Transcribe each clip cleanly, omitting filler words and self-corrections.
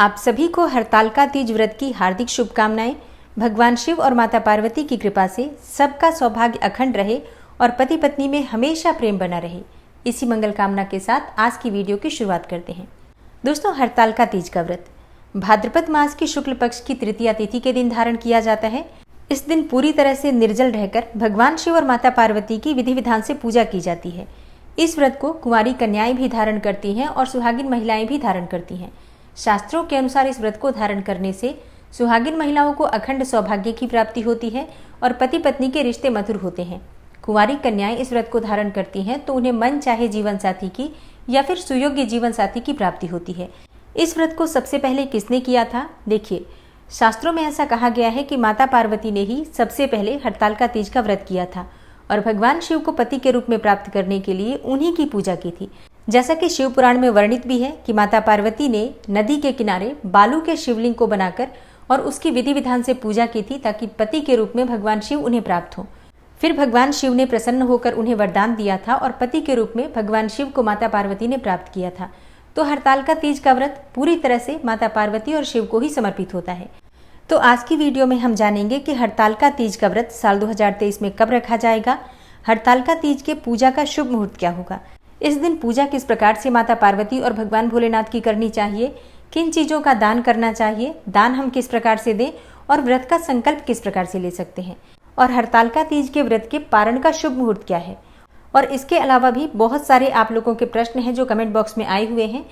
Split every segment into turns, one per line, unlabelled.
आप सभी को हरतालिका तीज व्रत की हार्दिक शुभकामनाएं। भगवान शिव और माता पार्वती की कृपा से सबका सौभाग्य अखंड रहे और पति पत्नी में हमेशा प्रेम बना रहे। इसी मंगल कामना के साथ आज की वीडियो की शुरुआत करते हैं। दोस्तों, हरतालिका तीज का व्रत भाद्रपद मास की शुक्ल पक्ष की तृतीया तिथि के दिन धारण किया जाता है। इस दिन पूरी तरह से निर्जल रहकर भगवान शिव और माता पार्वती की विधि विधान से पूजा की जाती है। इस व्रत को कुंवारी कन्याएं भी धारण करती हैं और सुहागिन महिलाएं भी धारण करती हैं। शास्त्रों के अनुसार इस व्रत को धारण करने से सुहागिन महिलाओं को अखंड सौभाग्य की प्राप्ति होती है और पति पत्नी के रिश्ते मधुर होते हैं। कुंवारी कन्याएं इस व्रत को धारण करती हैं तो उन्हें मन चाहे जीवन साथी की या फिर सुयोग्य जीवन साथी की प्राप्ति होती है। इस व्रत को सबसे पहले किसने किया था? देखिए, शास्त्रों में ऐसा कहा गया है कि माता पार्वती ने ही सबसे पहले हरतालिका तीज का व्रत किया था और भगवान शिव को पति के रूप में प्राप्त करने के लिए उन्हीं की पूजा की थी। जैसा कि शिव पुराण में वर्णित भी है कि माता पार्वती ने नदी के किनारे बालू के शिवलिंग को बनाकर और उसकी विधि विधान से पूजा की थी ताकि पति के रूप में भगवान शिव उन्हें प्राप्त हो। फिर भगवान शिव ने प्रसन्न होकर उन्हें वरदान दिया था और पति के रूप में भगवान शिव को माता पार्वती ने प्राप्त किया था। तो हरतालिका तीज का व्रत पूरी तरह से माता पार्वती और शिव को ही समर्पित होता है। तो आज की वीडियो में हम जानेंगे कि हरतालिका तीज का व्रत साल 2023 में कब रखा जाएगा, हरतालिका तीज के पूजा का शुभ मुहूर्त क्या होगा, इस दिन पूजा किस प्रकार से माता पार्वती और भगवान भोलेनाथ की करनी चाहिए, किन चीज़ों का दान करना चाहिए, दान हम किस प्रकार से दें और व्रत का संकल्प किस प्रकार से ले सकते हैं, और हरतालिका तीज के व्रत के पारण का शुभ मुहूर्त क्या है। और इसके अलावा भी बहुत सारे आप लोगों के प्रश्न हैं जो कमेंट बॉक्स में आए हुए हैं।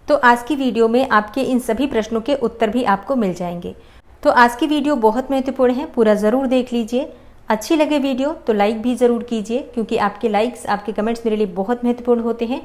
तो आज की वीडियो में आपके इन सभी प्रश्नों के उत्तर भी आपको मिल जाएंगे। तो आज की वीडियो बहुत महत्वपूर्ण है, पूरा ज़रूर देख लीजिए। अच्छी लगे वीडियो तो लाइक भी ज़रूर कीजिए, क्योंकि आपके लाइक्स, आपके कमेंट्स मेरे लिए बहुत महत्वपूर्ण होते हैं,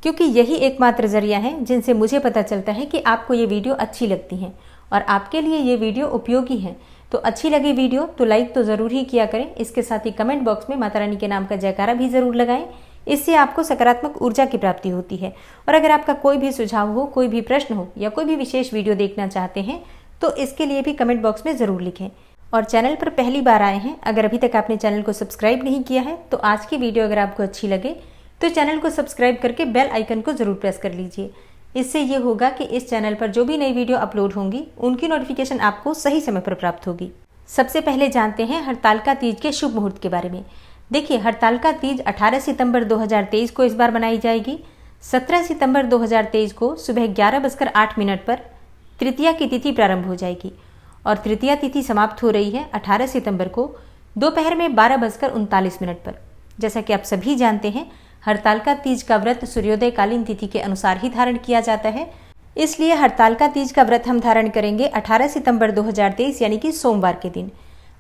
क्योंकि यही एकमात्र जरिया है जिनसे मुझे पता चलता है कि आपको ये वीडियो अच्छी लगती हैं और आपके लिए ये वीडियो उपयोगी है। तो अच्छी लगे वीडियो तो लाइक तो ज़रूर ही किया करें। इसके साथ ही कमेंट बॉक्स में माता रानी के नाम का जयकारा भी ज़रूर लगाएं। इससे आपको सकारात्मक ऊर्जा की प्राप्ति होती है। और अगर आपका कोई भी सुझाव हो, कोई भी प्रश्न हो या कोई भी विशेष वीडियो देखना चाहते हैं तो इसके लिए भी कमेंट बॉक्स में ज़रूर लिखें। और चैनल पर पहली बार आए हैं, अगर अभी तक आपने चैनल को सब्सक्राइब नहीं किया है तो आज की वीडियो अगर आपको अच्छी लगे तो चैनल को सब्सक्राइब करके बेल आइकन को ज़रूर प्रेस कर लीजिए। इससे ये होगा कि इस चैनल पर जो भी नई वीडियो अपलोड होंगी उनकी नोटिफिकेशन आपको सही समय पर प्राप्त होगी। सबसे पहले जानते हैं हरतालिका तीज के शुभ मुहूर्त के बारे में। देखिए, हरतालिका तीज 18 सितंबर 2023 को इस बार मनाई जाएगी। 17 सितंबर 2023 को सुबह 11:08 पर तृतीया की तिथि प्रारंभ हो जाएगी और तृतीया तिथि समाप्त हो रही है 18 सितंबर को दोपहर में 12:39 पर। जैसा कि आप सभी जानते हैं, हरतालिका तीज का व्रत सूर्योदय कालीन तिथि के अनुसार ही धारण किया जाता है। इसलिए हरतालिका तीज का व्रत हम धारण करेंगे 18 सितंबर 2023 यानी कि सोमवार के दिन।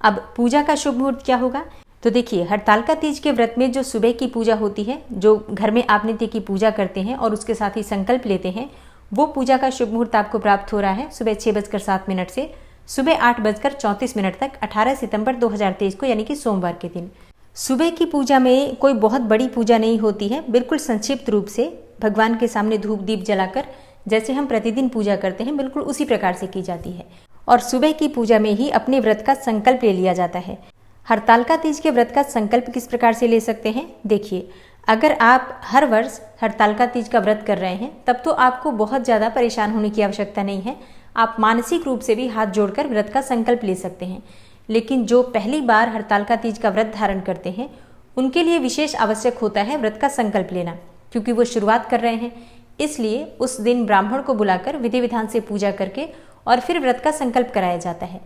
अब पूजा का शुभ मुहूर्त क्या होगा? तो देखिए, हरतालिका तीज के व्रत में जो सुबह की पूजा होती है, जो घर में आप नित्य की पूजा करते हैं और उसके साथ ही संकल्प लेते हैं, वो पूजा का शुभ मुहूर्त आपको प्राप्त हो रहा है सुबह 6:07 से सुबह 8:34 तक 18 सितंबर 2023 को, यानी कि सोमवार के दिन। सुबह की पूजा में कोई बहुत बड़ी पूजा नहीं होती है, बिल्कुल संक्षिप्त रूप से भगवान के सामने धूप दीप जलाकर जैसे हम प्रतिदिन पूजा करते हैं बिल्कुल उसी प्रकार से की जाती है। और सुबह की पूजा में ही अपने व्रत का संकल्प ले लिया जाता है। हरतालिका तीज के व्रत का संकल्प किस प्रकार से ले सकते हैं? देखिए, अगर आप हर वर्ष हरतालिका तीज का व्रत कर रहे हैं तब तो आपको बहुत ज़्यादा परेशान होने की आवश्यकता नहीं है। आप मानसिक रूप से भी हाथ जोड़कर व्रत का संकल्प ले सकते हैं। लेकिन जो पहली बार हरतालिका तीज का व्रत धारण करते हैं उनके लिए विशेष आवश्यक होता है व्रत का संकल्प लेना, क्योंकि वो शुरुआत कर रहे हैं। इसलिए उस दिन ब्राह्मण को बुलाकर विधि विधान से पूजा करके और फिर व्रत का संकल्प कराया जाता है।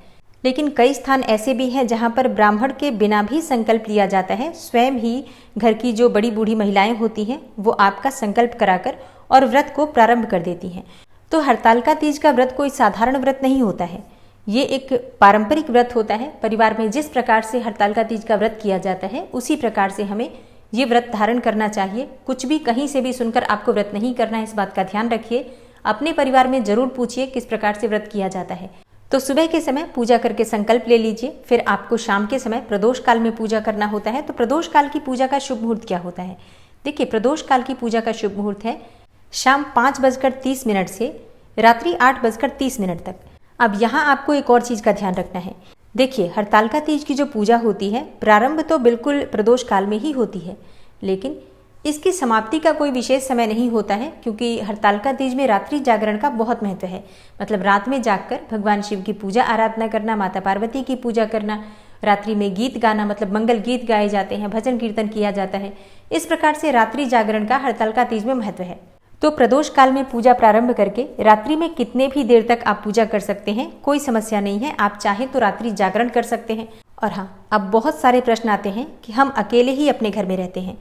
लेकिन कई स्थान ऐसे भी हैं जहां पर ब्राह्मण के बिना भी संकल्प लिया जाता है। स्वयं ही घर की जो बड़ी बूढ़ी महिलाएं होती हैं वो आपका संकल्प कराकर और व्रत को प्रारंभ कर देती हैं। तो हरतालिका तीज का व्रत कोई साधारण व्रत नहीं होता है, ये एक पारंपरिक व्रत होता है। परिवार में जिस प्रकार से हरतालिका तीज का व्रत किया जाता है उसी प्रकार से हमें ये व्रत धारण करना चाहिए। कुछ भी कहीं से भी सुनकर आपको व्रत नहीं करना है, इस बात का ध्यान रखिए। अपने परिवार में जरूर पूछिए किस प्रकार से व्रत किया जाता है। तो सुबह के समय पूजा करके संकल्प ले लीजिए। फिर आपको शाम के समय प्रदोष काल में पूजा करना होता है। तो प्रदोष काल की पूजा का शुभ मुहूर्त क्या होता है? देखिए, प्रदोष काल की पूजा का शुभ मुहूर्त है शाम 5:30 से रात्रि 8:30 तक। अब यहाँ आपको एक और चीज़ का ध्यान रखना है। देखिए, हरतालिका तीज की जो पूजा होती है प्रारंभ तो बिल्कुल प्रदोष काल में ही होती है, लेकिन इसकी समाप्ति का कोई विशेष समय नहीं होता है, क्योंकि हरतालिका तीज में रात्रि जागरण का बहुत महत्व है। मतलब रात में जागकर भगवान शिव की पूजा आराधना करना, माता पार्वती की पूजा करना, रात्रि में गीत गाना, मतलब मंगल गीत गाए जाते हैं, भजन कीर्तन किया जाता है। इस प्रकार से रात्रि जागरण का हरतालिका तीज में महत्व है। तो प्रदोष काल में पूजा प्रारंभ करके रात्रि में कितने भी देर तक आप पूजा कर सकते हैं, कोई समस्या नहीं है। आप चाहें तो रात्रि जागरण कर सकते हैं। और हाँ, अब बहुत सारे प्रश्न आते हैं कि हम अकेले ही अपने घर में रहते हैं,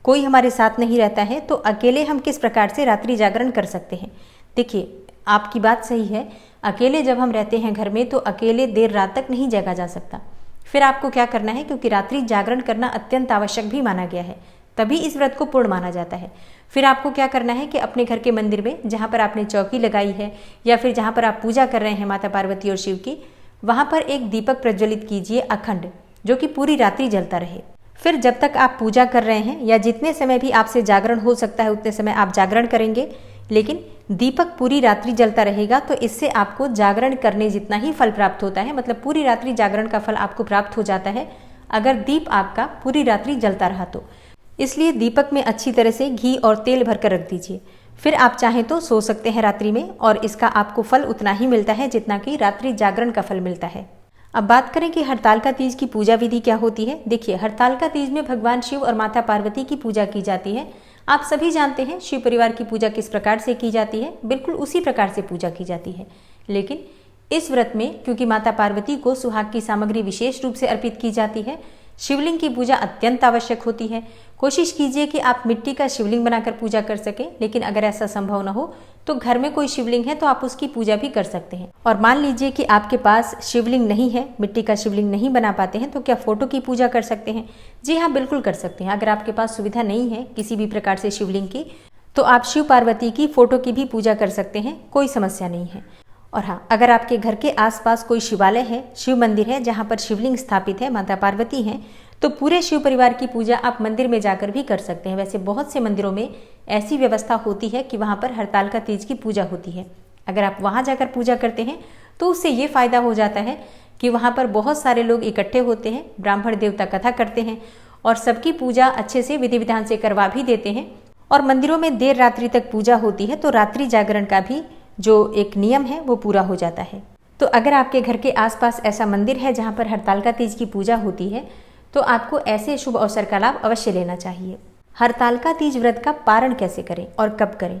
कोई हमारे साथ नहीं रहता है, तो अकेले हम किस प्रकार से रात्रि जागरण कर सकते हैं। देखिए, आपकी बात सही है, अकेले जब हम रहते हैं घर में तो अकेले देर रात तक नहीं जागा जा सकता। फिर आपको क्या करना है, क्योंकि रात्रि जागरण करना अत्यंत आवश्यक भी माना गया है, तभी इस व्रत को पूर्ण माना जाता है। फिर आपको क्या करना है कि अपने घर के मंदिर में जहाँ पर आपने चौकी लगाई है या फिर जहाँ पर आप पूजा कर रहे हैं माता पार्वती और शिव की, वहाँ पर एक दीपक प्रज्वलित कीजिए अखंड, जो कि पूरी रात्रि जलता रहे। फिर जब तक आप पूजा कर रहे हैं या जितने समय भी आपसे जागरण हो सकता है उतने समय आप जागरण करेंगे, लेकिन दीपक पूरी रात्रि जलता रहेगा। तो इससे आपको जागरण करने जितना ही फल प्राप्त होता है, मतलब पूरी रात्रि जागरण का फल आपको प्राप्त हो जाता है अगर दीप आपका पूरी रात्रि जलता रहा तो। इसलिए दीपक में अच्छी तरह से घी और तेल भरकर रख दीजिए। फिर आप चाहें तो सो सकते हैं रात्रि में, और इसका आपको फल उतना ही मिलता है जितना कि रात्रि जागरण का फल मिलता है। अब बात करें कि हरतालिका तीज की पूजा विधि क्या होती है। देखिए, हरतालिका तीज में भगवान शिव और माता पार्वती की पूजा की जाती है। आप सभी जानते हैं शिव परिवार की पूजा किस प्रकार से की जाती है, बिल्कुल उसी प्रकार से पूजा की जाती है। लेकिन इस व्रत में क्योंकि माता पार्वती को सुहाग की सामग्री विशेष रूप से अर्पित की जाती है, शिवलिंग की पूजा अत्यंत आवश्यक होती है। कोशिश कीजिए कि आप मिट्टी का शिवलिंग बनाकर पूजा कर सकें, लेकिन अगर ऐसा संभव न हो तो घर में कोई शिवलिंग है तो आप उसकी पूजा भी कर सकते हैं। और मान लीजिए कि आपके पास शिवलिंग नहीं है, मिट्टी का शिवलिंग नहीं बना पाते हैं, तो क्या फोटो की पूजा कर सकते हैं? जी हाँ, बिल्कुल कर सकते हैं। अगर आपके पास सुविधा नहीं है किसी भी प्रकार से शिवलिंग की, तो आप शिव पार्वती की फोटो की भी पूजा कर सकते हैं, कोई समस्या नहीं है। और हाँ, अगर आपके घर के आसपास कोई शिवालय है, शिव मंदिर है जहाँ पर शिवलिंग स्थापित है, माता पार्वती हैं, तो पूरे शिव परिवार की पूजा आप मंदिर में जाकर भी कर सकते हैं। वैसे बहुत से मंदिरों में ऐसी व्यवस्था होती है कि वहाँ पर हरतालिका तीज की पूजा होती है। अगर आप वहाँ जाकर पूजा करते हैं तो उससे ये फायदा हो जाता है कि वहाँ पर बहुत सारे लोग इकट्ठे होते हैं, ब्राह्मण देवता कथा करते हैं और सबकी पूजा अच्छे से विधि विधान से करवा भी देते हैं। और मंदिरों में देर रात्रि तक पूजा होती है, तो रात्रि जागरण का भी जो एक नियम है वो पूरा हो जाता है। तो अगर आपके घर के आसपास ऐसा मंदिर है जहाँ पर हरतालिका तीज की पूजा होती है, तो आपको ऐसे शुभ अवसर का लाभ अवश्य लेना चाहिए। हरतालिका तीज व्रत का पारण कैसे करें और कब करें?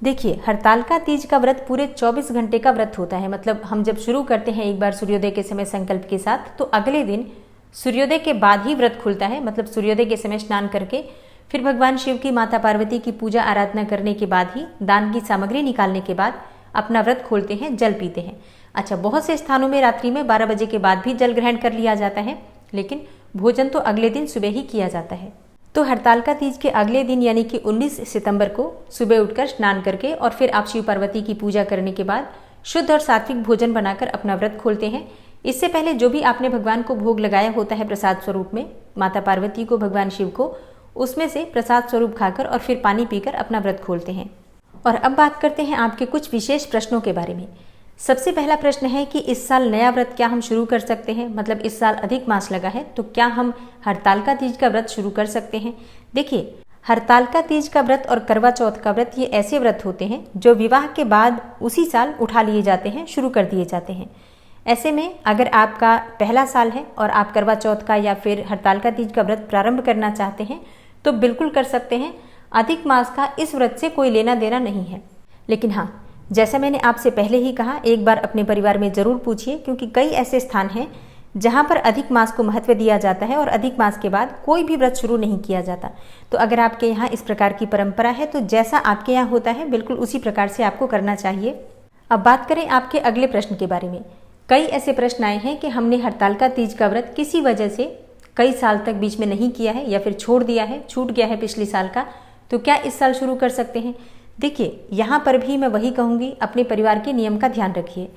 देखिए, हरतालिका तीज का व्रत पूरे 24 घंटे का व्रत होता है। मतलब हम जब शुरू करते हैं एक बार सूर्योदय के समय संकल्प के साथ, तो अगले दिन सूर्योदय के बाद ही व्रत खुलता है। मतलब सूर्योदय के समय स्नान करके फिर भगवान शिव की, माता पार्वती की पूजा आराधना करने के बाद ही, दान की सामग्री निकालने के बाद अपना व्रत खोलते हैं, जल पीते हैं। अच्छा, बहुत से स्थानों में रात्रि में 12 बजे के बाद भी जल ग्रहण कर लिया जाता है, लेकिन भोजन तो अगले दिन सुबह ही किया जाता है। तो हरतालिका तीज के अगले दिन यानी कि 19 सितंबर को सुबह उठकर स्नान करके और फिर आप शिव पार्वती की पूजा करने के बाद शुद्ध और सात्विक भोजन बनाकर अपना व्रत खोलते हैं। इससे पहले जो भी आपने भगवान को भोग लगाया होता है प्रसाद स्वरूप में, माता पार्वती को, भगवान शिव को, उसमें से प्रसाद स्वरूप खाकर और फिर पानी पीकर अपना व्रत खोलते हैं। और अब बात करते हैं आपके कुछ विशेष प्रश्नों के बारे में। सबसे पहला प्रश्न है कि इस साल नया व्रत क्या हम शुरू कर सकते हैं? मतलब इस साल अधिक मास लगा है तो क्या हम हरतालिका तीज का व्रत शुरू कर सकते हैं? देखिए, हरतालिका तीज का व्रत और करवा चौथ का व्रत ये ऐसे व्रत होते हैं जो विवाह के बाद उसी साल उठा लिए जाते हैं, शुरू कर दिए जाते हैं। ऐसे में अगर आपका पहला साल है और आप करवा चौथ का या फिर हरतालिका तीज का व्रत प्रारंभ करना चाहते हैं तो बिल्कुल कर सकते हैं। अधिक मास का इस व्रत से कोई लेना देना नहीं है। लेकिन हाँ, जैसा मैंने आपसे पहले ही कहा, एक बार अपने परिवार में जरूर पूछिए, क्योंकि कई ऐसे स्थान हैं जहां पर अधिक मास को महत्व दिया जाता है और अधिक मास के बाद कोई भी व्रत शुरू नहीं किया जाता। तो अगर आपके यहाँ इस प्रकार की परंपरा है तो जैसा आपके यहाँ होता है बिल्कुल उसी प्रकार से आपको करना चाहिए। अब बात करें आपके अगले प्रश्न के बारे में। कई ऐसे प्रश्न आए हैं कि हमने हरतालिका तीज का व्रत किसी वजह से कई साल तक बीच में नहीं किया है या फिर छोड़ दिया है, छूट गया है पिछले साल का, तो क्या इस साल शुरू कर सकते हैं? देखिए, यहाँ पर भी मैं वही कहूँगी, अपने परिवार के नियम का ध्यान रखिए।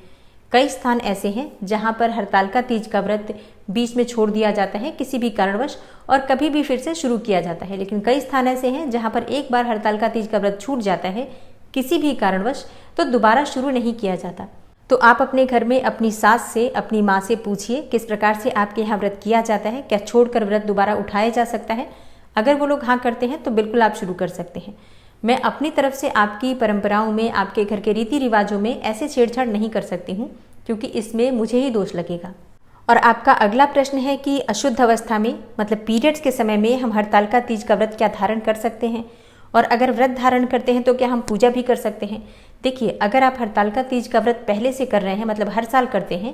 कई स्थान ऐसे हैं जहाँ पर हरतालिका तीज का व्रत बीच में छोड़ दिया जाता है किसी भी कारणवश और कभी भी फिर से शुरू किया जाता है। लेकिन कई स्थान ऐसे हैं जहाँ पर एक बार हरतालिका तीज का व्रत छूट जाता है किसी भी कारणवश, तो दोबारा शुरू नहीं किया जाता। तो आप अपने घर में अपनी सास से, अपनी माँ से पूछिए किस प्रकार से आपके यहाँ व्रत किया जाता है, क्या छोड़कर व्रत दोबारा उठाया जा सकता है। अगर वो लोग हाँ करते हैं तो बिल्कुल आप शुरू कर सकते हैं। मैं अपनी तरफ से आपकी परंपराओं में, आपके घर के रीति रिवाजों में ऐसे छेड़छाड़ नहीं कर सकती हूँ, क्योंकि इसमें मुझे ही दोष लगेगा। और आपका अगला प्रश्न है कि अशुद्ध अवस्था में, मतलब पीरियड्स के समय में हम हरतालिका तीज का व्रत क्या धारण कर सकते हैं, और अगर व्रत धारण करते हैं तो क्या हम पूजा भी कर सकते हैं। देखिए, अगर आप हरतालिका तीज का व्रत पहले से कर रहे हैं, मतलब हर साल करते हैं,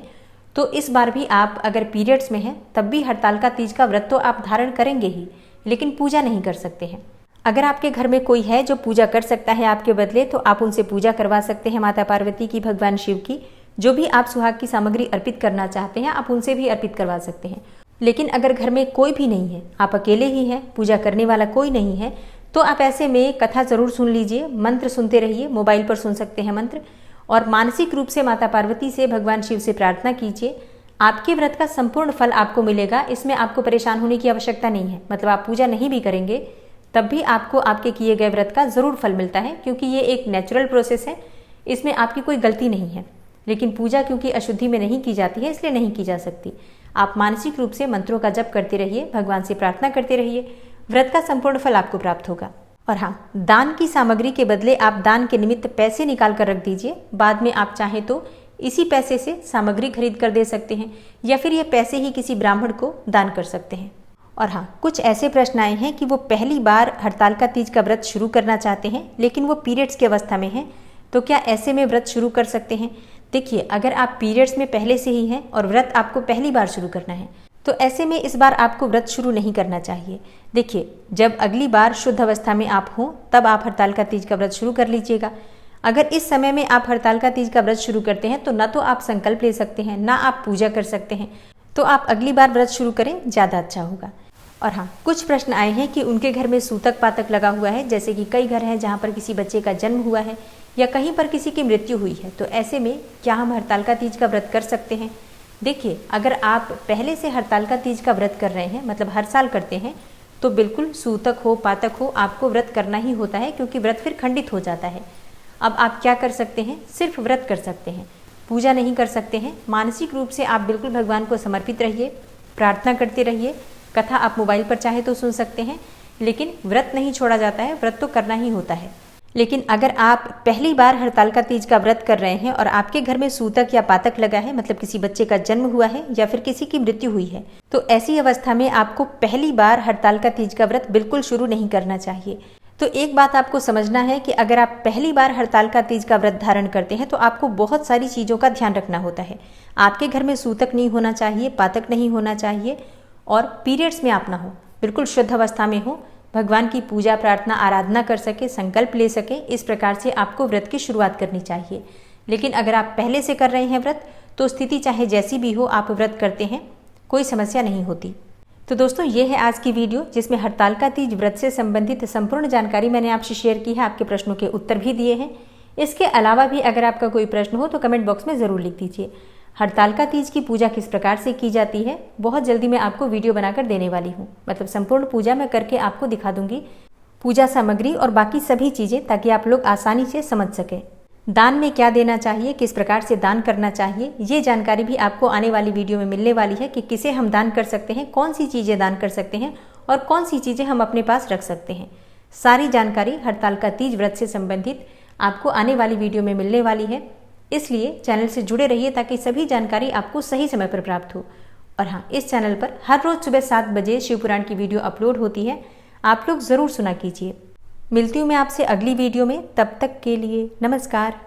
तो इस बार भी आप अगर पीरियड्स में हैं तब भी हरतालिका तीज का व्रत तो आप धारण करेंगे ही, लेकिन पूजा नहीं कर सकते हैं। अगर आपके घर में कोई है जो पूजा कर सकता है आपके बदले, तो आप उनसे पूजा करवा सकते हैं माता पार्वती की, भगवान शिव की। जो भी आप सुहाग की सामग्री अर्पित करना चाहते हैं आप उनसे भी अर्पित करवा सकते हैं। लेकिन अगर घर में कोई भी नहीं है, आप अकेले ही हैं, पूजा करने वाला कोई नहीं है, तो आप ऐसे में कथा जरूर सुन लीजिए, मंत्र सुनते रहिए, मोबाइल पर सुन सकते हैं मंत्र, और मानसिक रूप से माता पार्वती से, भगवान शिव से प्रार्थना कीजिए। आपके व्रत का संपूर्ण फल आपको मिलेगा, इसमें आपको परेशान होने की आवश्यकता नहीं है। मतलब आप पूजा नहीं भी करेंगे तब भी आपको आपके किए गए व्रत का जरूर फल मिलता है, क्योंकि ये एक नेचुरल प्रोसेस है, इसमें आपकी कोई गलती नहीं है। लेकिन पूजा क्योंकि अशुद्धि में नहीं की जाती है, इसलिए नहीं की जा सकती। आप मानसिक रूप से मंत्रों का जप करते रहिए, भगवान से प्रार्थना करते रहिए, व्रत का संपूर्ण फल आपको प्राप्त होगा। और हाँ, दान की सामग्री के बदले आप दान के निमित्त पैसे निकाल कर रख दीजिए। बाद में आप चाहें तो इसी पैसे से सामग्री खरीद कर दे सकते हैं, या फिर ये पैसे ही किसी ब्राह्मण को दान कर सकते हैं। और हाँ, कुछ ऐसे प्रश्न आए हैं कि वो पहली बार हरतालिका तीज का व्रत शुरू करना चाहते हैं, लेकिन वो पीरियड्स की अवस्था में हैं, तो क्या ऐसे में व्रत शुरू कर सकते हैं। देखिए, अगर आप पीरियड्स में पहले से ही हैं और व्रत आपको पहली बार शुरू करना है, तो ऐसे में इस बार आपको व्रत शुरू नहीं करना चाहिए। देखिए, जब अगली बार शुद्ध अवस्था में आप हों तब आप हरतालिका तीज का व्रत शुरू कर लीजिएगा। अगर इस समय में आप हरतालिका तीज का व्रत शुरू करते हैं तो ना तो आप संकल्प ले सकते हैं, ना आप पूजा कर सकते हैं, तो आप अगली बार व्रत शुरू करें, ज़्यादा अच्छा होगा। और हाँ, कुछ प्रश्न आए हैं कि उनके घर में सूतक पातक लगा हुआ है, जैसे कि कई घर हैं जहाँ पर किसी बच्चे का जन्म हुआ है या कहीं पर किसी की मृत्यु हुई है, तो ऐसे में क्या हम हरतालिका तीज का व्रत कर सकते हैं। देखिए, अगर आप पहले से हरतालिका तीज का व्रत कर रहे हैं, मतलब हर साल करते हैं, तो बिल्कुल सूतक हो पातक हो आपको व्रत करना ही होता है, क्योंकि व्रत फिर खंडित हो जाता है। अब आप क्या कर सकते हैं, सिर्फ व्रत कर सकते हैं, पूजा नहीं कर सकते हैं। मानसिक रूप से आप बिल्कुल भगवान को समर्पित रहिए, प्रार्थना करते रहिए। कथा आप मोबाइल पर चाहे तो सुन सकते हैं, लेकिन व्रत नहीं छोड़ा जाता है, व्रत तो करना ही होता है। लेकिन अगर आप पहली बार हरतालिका तीज का व्रत कर रहे हैं और आपके घर में सूतक या पातक लगा है, मतलब किसी बच्चे का जन्म हुआ है या फिर किसी की मृत्यु हुई है, तो ऐसी अवस्था में आपको पहली बार हरतालिका तीज का व्रत बिल्कुल शुरू नहीं करना चाहिए। तो एक बात आपको समझना है कि अगर आप पहली बार हरतालिका तीज का व्रत धारण करते हैं तो आपको बहुत सारी चीज़ों का ध्यान रखना होता है। आपके घर में सूतक नहीं होना चाहिए, पातक नहीं होना चाहिए, और पीरियड्स में आप ना हो, बिल्कुल शुद्ध अवस्था में हो, भगवान की पूजा प्रार्थना आराधना कर सके, संकल्प ले सके, इस प्रकार से आपको व्रत की शुरुआत करनी चाहिए। लेकिन अगर आप पहले से कर रहे हैं व्रत, तो स्थिति चाहे जैसी भी हो, आप व्रत करते हैं, कोई समस्या नहीं होती। तो दोस्तों, ये है आज की वीडियो, जिसमें हरतालिका तीज व्रत से संबंधित संपूर्ण जानकारी मैंने आपसे शेयर की है, आपके प्रश्नों के उत्तर भी दिए हैं। इसके अलावा भी अगर आपका कोई प्रश्न हो तो कमेंट बॉक्स में ज़रूर लिख दीजिए। हरतालिका तीज की पूजा किस प्रकार से की जाती है, बहुत जल्दी मैं आपको वीडियो बनाकर देने वाली हूँ। मतलब संपूर्ण पूजा मैं करके आपको दिखा दूंगी, पूजा सामग्री और बाकी सभी चीज़ें, ताकि आप लोग आसानी से समझ सकें। दान में क्या देना चाहिए, किस प्रकार से दान करना चाहिए, ये जानकारी भी आपको आने वाली वीडियो में मिलने वाली है कि किसे हम दान कर सकते हैं, कौन सी चीज़ें दान कर सकते हैं और कौन सी चीज़ें हम अपने पास रख सकते हैं। सारी जानकारी हरतालिका तीज व्रत से संबंधित आपको आने वाली वीडियो में मिलने वाली है, इसलिए चैनल से जुड़े रहिए ताकि सभी जानकारी आपको सही समय पर प्राप्त हो। और हाँ, इस चैनल पर हर रोज सुबह 7 बजे शिव पुराण की वीडियो अपलोड होती है, आप लोग ज़रूर सुना कीजिए। मिलती हूँ मैं आपसे अगली वीडियो में, तब तक के लिए नमस्कार।